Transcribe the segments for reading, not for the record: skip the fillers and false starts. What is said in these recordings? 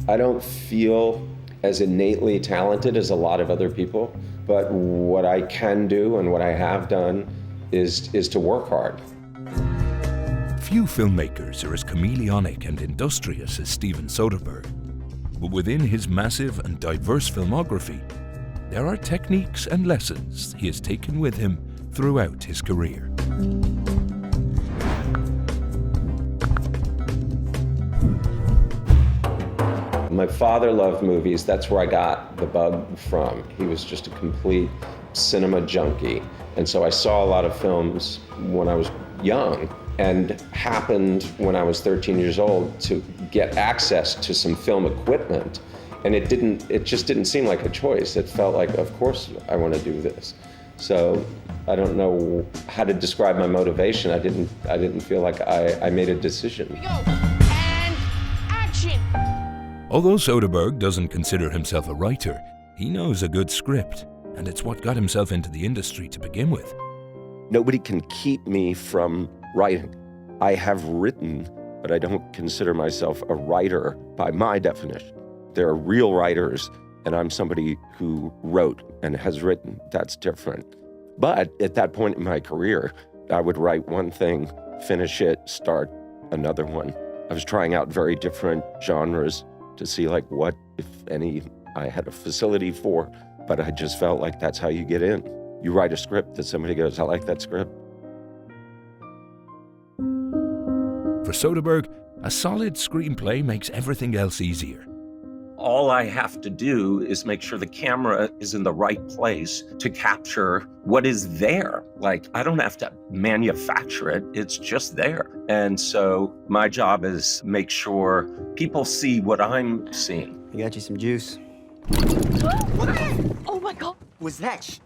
I don't feel as innately talented as a lot of other people, but what I can do and what I have done is to work hard. Few filmmakers are as chameleonic and industrious as Steven Soderbergh, but within his massive and diverse filmography, there are techniques and lessons he has taken with him throughout his career. My father loved movies. That's where I got the bug from. He was just a complete cinema junkie. And so I saw a lot of films when I was young, and happened when I was 13 years old to get access to some film equipment. And it just didn't seem like a choice. It felt like, of course I want to do this. So I don't know how to describe my motivation. I didn't feel like I made a decision. Here we go. And action! Although Soderbergh doesn't consider himself a writer, he knows a good script, and it's what got himself into the industry to begin with. Nobody can keep me from writing. I have written, but I don't consider myself a writer by my definition. There are real writers, and I'm somebody who wrote and has written. That's different. But at that point in my career, I would write one thing, finish it, start another one. I was trying out very different genres to see like what, if any, I had a facility for, but I just felt like that's how you get in. You write a script that somebody goes, I like that script. For Soderbergh, a solid screenplay makes everything else easier. All I have to do is make sure the camera is in the right place to capture what is there. Like, I don't have to manufacture it, it's just there. And so my job is make sure people see what I'm seeing. I got you some juice. Oh my God. What's that shit?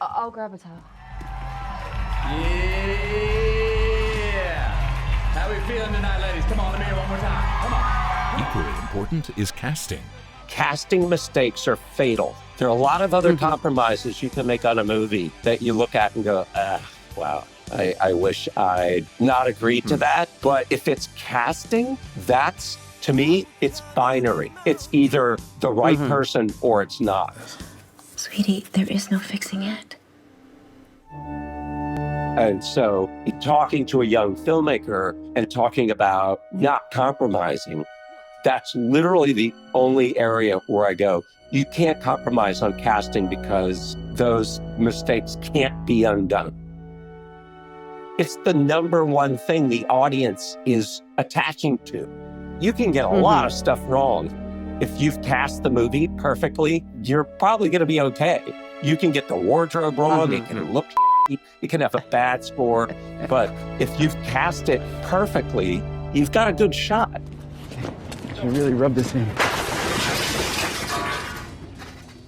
I'll grab a towel. Yeah! How we feeling tonight, ladies? Come on, let me hear it one more time. Come on. Equally important is casting. Casting mistakes are fatal. There are a lot of other compromises you can make on a movie that you look at and go, wow, I wish I'd not agreed to that. But if it's casting, that's, to me, it's binary. It's either the right person or it's not. Sweetie, there is no fixing it. And so talking to a young filmmaker and talking about not compromising, that's literally the only area where I go, you can't compromise on casting because those mistakes can't be undone. It's the number one thing the audience is attaching to. You can get a lot of stuff wrong. If you've cast the movie perfectly, you're probably going to be okay. You can get the wardrobe wrong, it can look you can have a bad score, but if you've cast it perfectly, you've got a good shot. You really rubbed this in.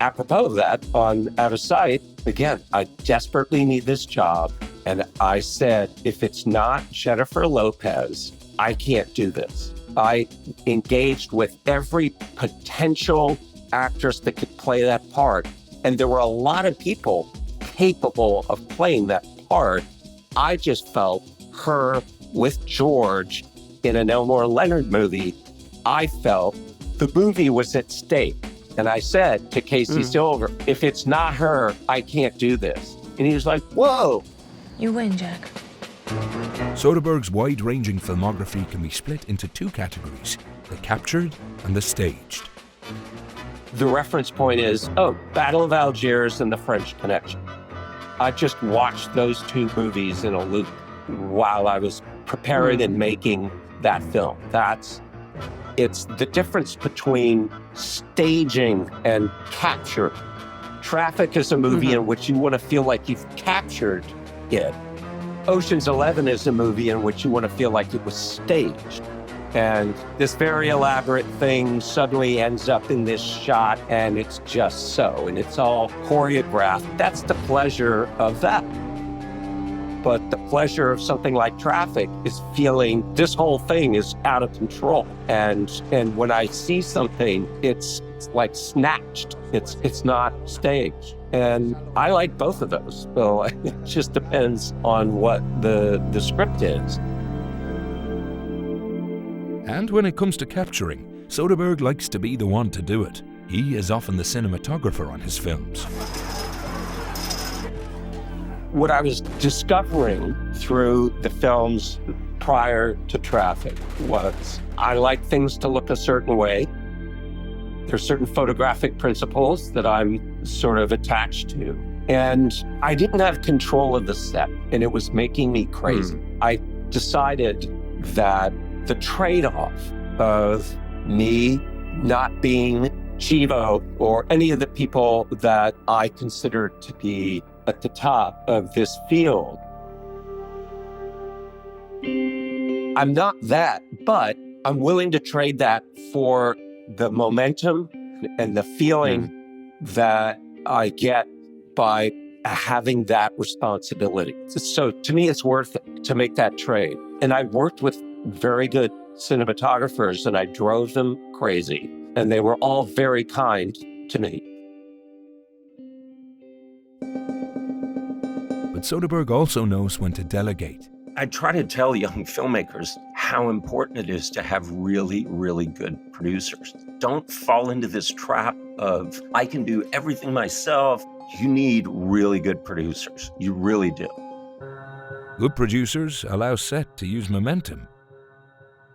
Apropos of that, on Out of Sight, again, I desperately need this job. And I said, if it's not Jennifer Lopez, I can't do this. I engaged with every potential actress that could play that part. And there were a lot of people capable of playing that part. I just felt her with George in an Elmore Leonard movie. I felt the movie was at stake. And I said to Casey Silver, if it's not her, I can't do this. And he was like, whoa. You win, Jack. Soderbergh's wide-ranging filmography can be split into two categories, the captured and the staged. The reference point is, Battle of Algiers and The French Connection. I just watched those two movies in a loop while I was preparing and making that film. It's the difference between staging and capture. Traffic is a movie in which you want to feel like you've captured it. Ocean's 11 is a movie in which you want to feel like it was staged. And this very elaborate thing suddenly ends up in this shot, and it's just so, and it's all choreographed. That's the pleasure of that. But the pleasure of something like Traffic is feeling this whole thing is out of control. And when I see something, it's like snatched. It's not staged. And I like both of those. So it just depends on what the script is. And when it comes to capturing, Soderbergh likes to be the one to do it. He is often the cinematographer on his films. What I was discovering through the films prior to Traffic was I like things to look a certain way. There's certain photographic principles that I'm sort of attached to. And I didn't have control of the set, and it was making me crazy. I decided that the trade-off of me not being Chivo or any of the people that I consider to be at the top of this field, I'm not that, but I'm willing to trade that for the momentum and the feeling that I get by having that responsibility. So to me, it's worth it to make that trade. And I worked with very good cinematographers and I drove them crazy. And they were all very kind to me. But Soderbergh also knows when to delegate. I try to tell young filmmakers how important it is to have really, really good producers. Don't fall into this trap of, I can do everything myself. You need really good producers. You really do. Good producers allow set to use momentum.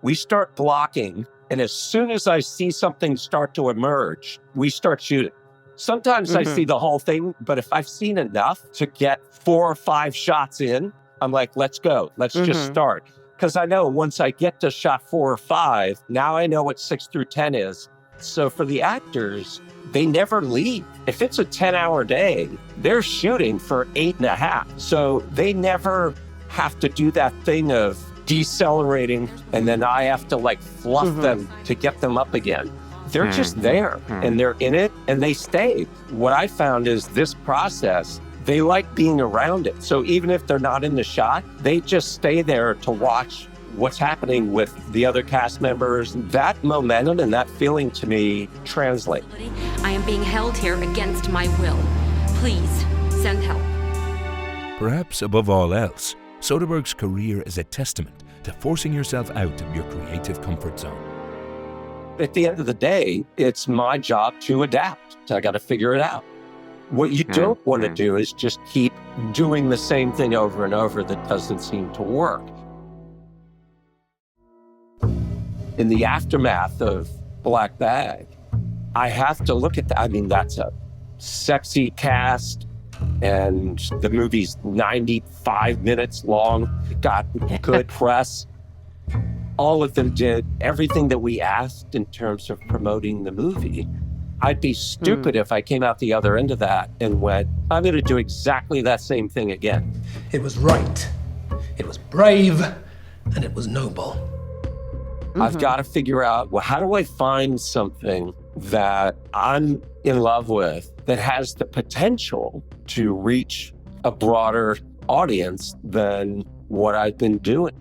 We start blocking, and as soon as I see something start to emerge, we start shooting. Sometimes I see the whole thing, but if I've seen enough to get 4 or 5 shots in, I'm like, let's go. Let's just start. Because I know once I get to shot 4 or 5, now I know what 6 through 10 is. So for the actors, they never leave. If it's a 10-hour day, they're shooting for 8.5. So they never have to do that thing of decelerating and then I have to like fluff them to get them up again. They're just there and they're in it and they stay. What I found is this process, they like being around it. So even if they're not in the shot, they just stay there to watch what's happening with the other cast members. That momentum and that feeling to me translate. I am being held here against my will. Please send help. Perhaps above all else, Soderbergh's career is a testament to forcing yourself out of your creative comfort zone. At the end of the day, it's my job to adapt. I got to figure it out. What you don't want to do is just keep doing the same thing over and over that doesn't seem to work. In the aftermath of Black Bag, I have to look at that. I mean, that's a sexy cast, and the movie's 95 minutes long, got good press. All of them did everything that we asked in terms of promoting the movie. I'd be stupid if I came out the other end of that and went, I'm going to do exactly that same thing again. It was right, it was brave, and it was noble. I've got to figure out, well, how do I find something that I'm in love with that has the potential to reach a broader audience than what I've been doing?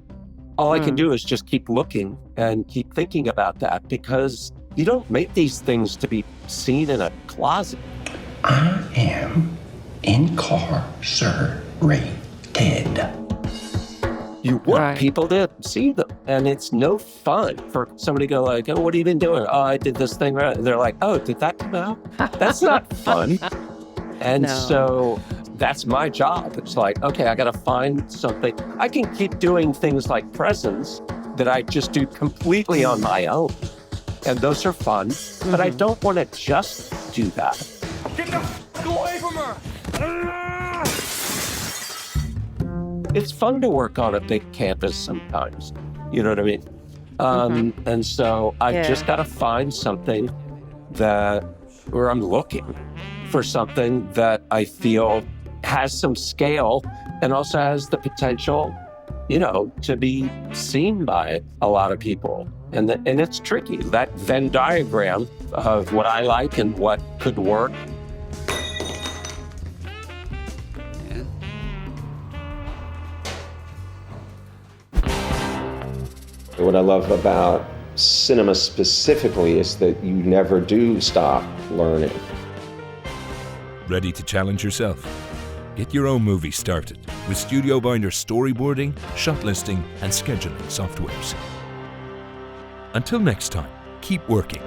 All I can do is just keep looking and keep thinking about that, because you don't make these things to be seen in a closet. I am incarcerated. You want people to see them, and it's no fun for somebody to go like, oh, what have you been doing? Oh, I did this thing, right? And they're like, oh, did that come out? That's not fun. And so that's my job. It's like, okay, I got to find something. I can keep doing things like Presents that I just do completely on my own. And those are fun, but I don't want to just do that. Get the f*** away from her! It's fun to work on a big canvas sometimes. You know what I mean? And so I've just got to find something where I'm looking for something that I feel has some scale and also has the potential, to be seen by a lot of people. And it's tricky, that Venn diagram of what I like and what could work. What I love about cinema specifically is that you never do stop learning. Ready to challenge yourself? Get your own movie started with Studio Binder's storyboarding, shot listing, and scheduling softwares. Until next time, keep working.